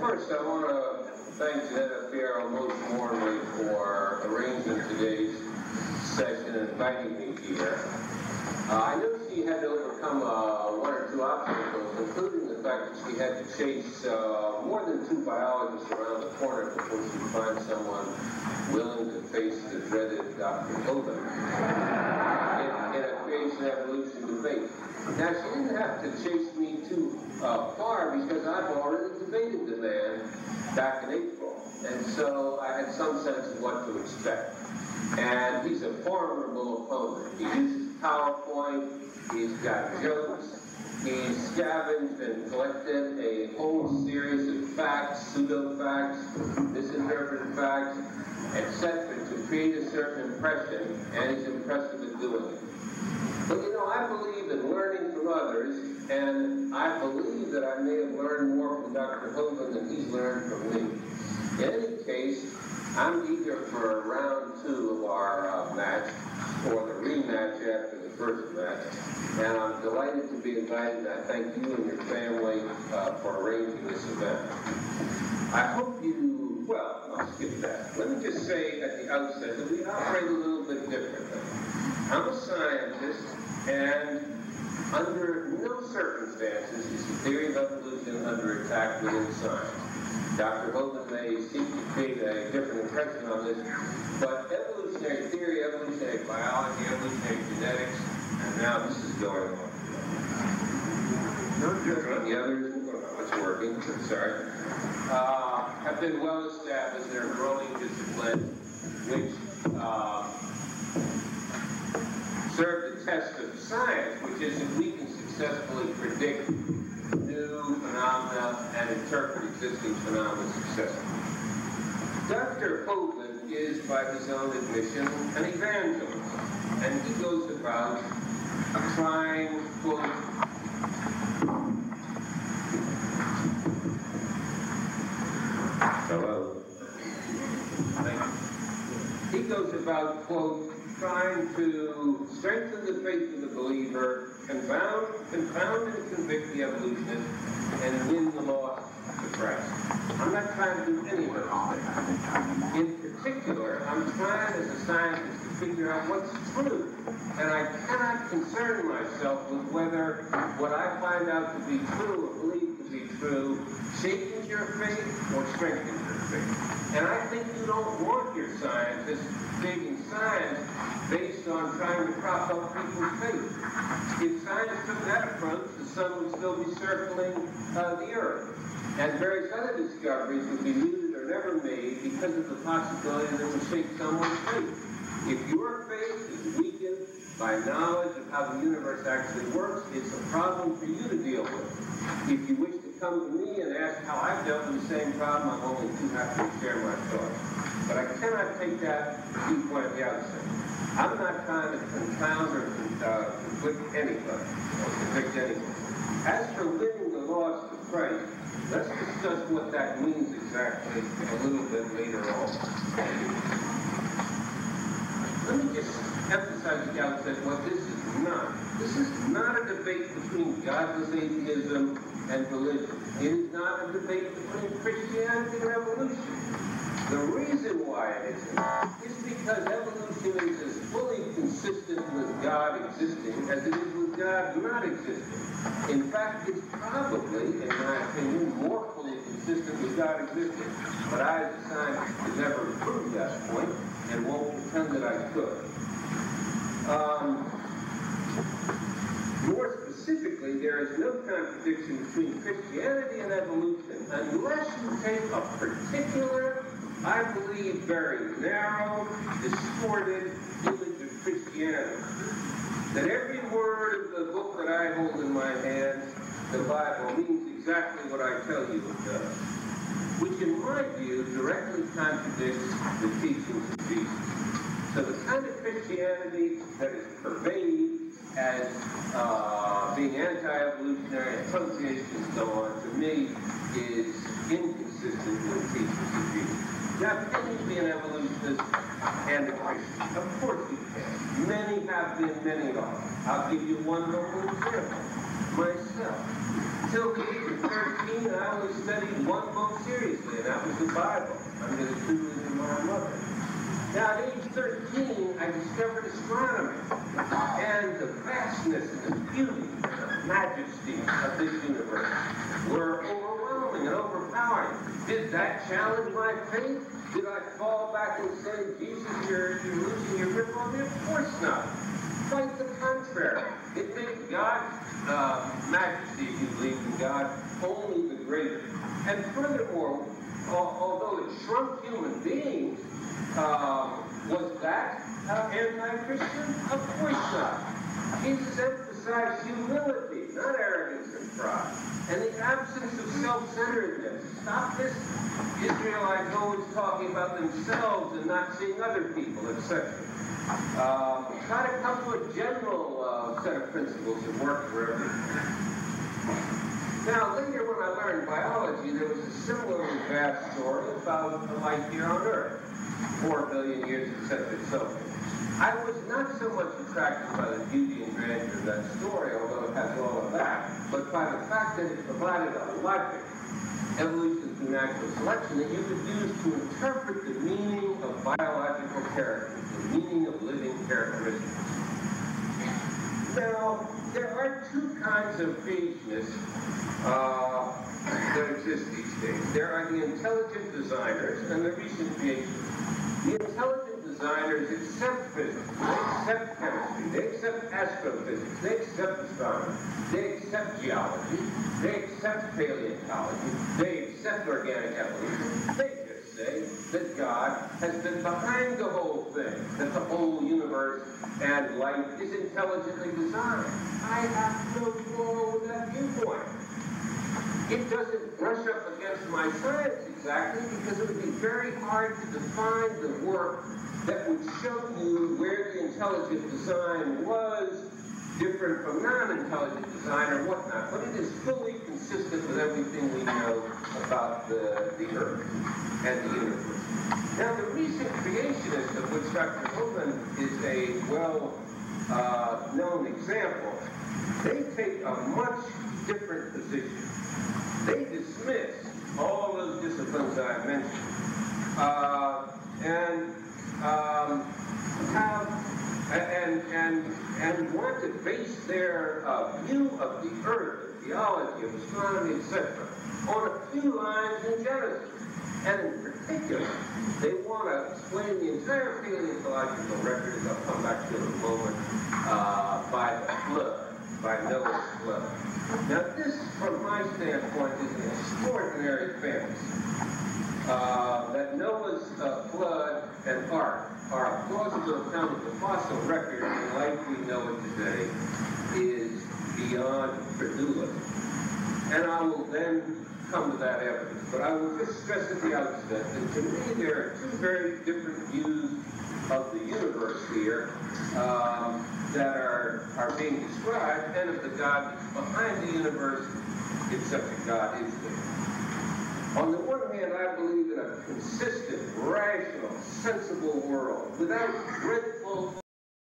First, I want to thank Janetta Fierro most warmly for arranging today's session and inviting me here. I know she had to overcome one or two obstacles, including the fact that she had to chase more than two biologists around the corner before she could find someone willing to face the dreaded Dr. Hogan in a creation evolution debate. Now, she didn't have to chase me too far because I've already debated the man back in April. And so I had some sense of what to expect. And he's a formidable opponent. He uses PowerPoint, he's got jokes, he's scavenged and collected a whole series of facts, pseudo-facts, misinterpreted facts, etc. to create a certain impression, and he's impressive at doing it. But you know, I believe in learning from others, and I believe that I may have learned more from Dr. Hogan than he's learned from me. In any case, I'm eager for round 2 of our match, or the rematch after the first match, and I'm delighted to be invited, and I thank you and your family for arranging this event. I hope you, well, I'll skip that. Let me just say at the outset that we operate a little bit differently. I'm a scientist, and under no circumstances is the theory of evolution under attack within science. Dr. Hogan may seek to create a different impression on this, but evolutionary theory, evolutionary biology, evolutionary genetics, and now this is going on. The others, it's working, sorry, have been well established. They're a growing discipline which serve the test of science, which is if we can successfully predict new phenomena and interpret existing phenomena successfully. Dr. Hogan is, by his own admission, an evangelist, and he goes about trying, quote, hello? He goes about, quote, trying to strengthen the faith of the believer, confound and convict the evolutionist, and win the lost to Christ. I'm not trying to do any of those things. In particular, I'm trying as a scientist to figure out what's true. And I cannot concern myself with whether what I find out to be true or believe to be true shakens your faith or strengthens your faith. And I think you don't want your scientists digging science based on trying to prop up people's faith. If science took that approach, the sun would still be circling the earth. And various other discoveries would be mooted or never made because of the possibility that it would shake someone's faith. If your faith is weakened by knowledge of how the universe actually works, it's a problem for you to deal with. If you wish to come to me and ask how I've dealt with the same problem, I'm only too happy to share my thoughts. But I cannot take that viewpoint at the outset. I'm not trying to confound or conflict anybody or convict anyone. As for winning the lost to Christ, let's discuss what that means exactly a little bit later on. Let me just emphasize at the outset what this is not. This is not a debate between godless atheism and religion. It is not a debate between Christianity and evolution. The reason why it isn't is because evolution is as fully consistent with God existing as it is with God not existing. In fact, it's probably, in my opinion, more fully consistent with God existing. But I, as a scientist, could never prove that point and won't pretend that I could. More specifically, there is no contradiction between Christianity and evolution unless you take a particular, I believe, very narrow, distorted image of Christianity. That every word of the book that I hold in my hands, the Bible, means exactly what I tell you it does, which in my view directly contradicts the teachings of Jesus. So the kind of Christianity that is pervaded as being anti-evolutionary and pro-creation and so on, to me, is inconsistent with the teachings of Jesus. Now, can you be an evolutionist and a Christian? Of course you can. Many have been, many are. I'll give you one local example. Myself. Until the age of 13, I only studied one book seriously, and that was the Bible, under the tutelage of my mother. Now, at age 13, I discovered astronomy, and the vastness and the beauty and the majesty of this universe were overwhelming and overpowering. Did that challenge my faith? Did I fall back and say, Jesus, you're losing your grip on me? Of course not. Quite the contrary. It made God's majesty, if you believe in God, only the greater. And furthermore, although it shrunk human beings, was that anti-Christian? Of course not. Jesus emphasized humility, not arrogance and pride, and the absence of self-centeredness. Stop this Israelites always talking about themselves and not seeing other people, etc. Try to come to a general set of principles that work for everyone. Now, later when I learned biology, there was a similarly vast story about the life here on Earth. 4 billion years etc. So I was not so much attracted by the beauty and grandeur of that story, although it has all of that, but by the fact that it provided a logic, evolution through natural selection, that you could use to interpret the meaning of biological characters, the meaning of living characteristics. Now, there are two kinds of creationists that exist these days. There are the intelligent designers and the recent creationists. The intelligent designers accept physics, they accept chemistry, they accept astrophysics, they accept astronomy, they accept geology, they accept paleontology, they accept organic evolution. They just say that God has been behind the whole thing, that the whole universe and life is intelligently designed. I have no quarrel with that viewpoint. It doesn't brush up against my science exactly, because it would be very hard to define the work that would show you where the intelligent design was different from non-intelligent design or whatnot. But it is fully consistent with everything we know about the Earth and the universe. Now, the recent creationists, of which Dr. Hovind is a well-known example, they take a much different position. They dismiss all those disciplines that I mentioned and want to base their view of the Earth, of theology, of astronomy, etc., on a few lines in Genesis. And in particular, they want to explain the entire paleontological record, as I'll come back to in a moment, by the flood, by Noah's flood. Now, this, from my standpoint, is an extraordinary fantasy. That Noah's flood and ark are a plausible account of the fossil record, and like we know it today, is beyond credulity. And I will then come to that evidence. But I will just stress at the outset that to me there are two very different views of the universe here that are being described, and of the God that's behind the universe, if such a God is there. On the one hand, I believe in a consistent, rational, sensible world, without dreadful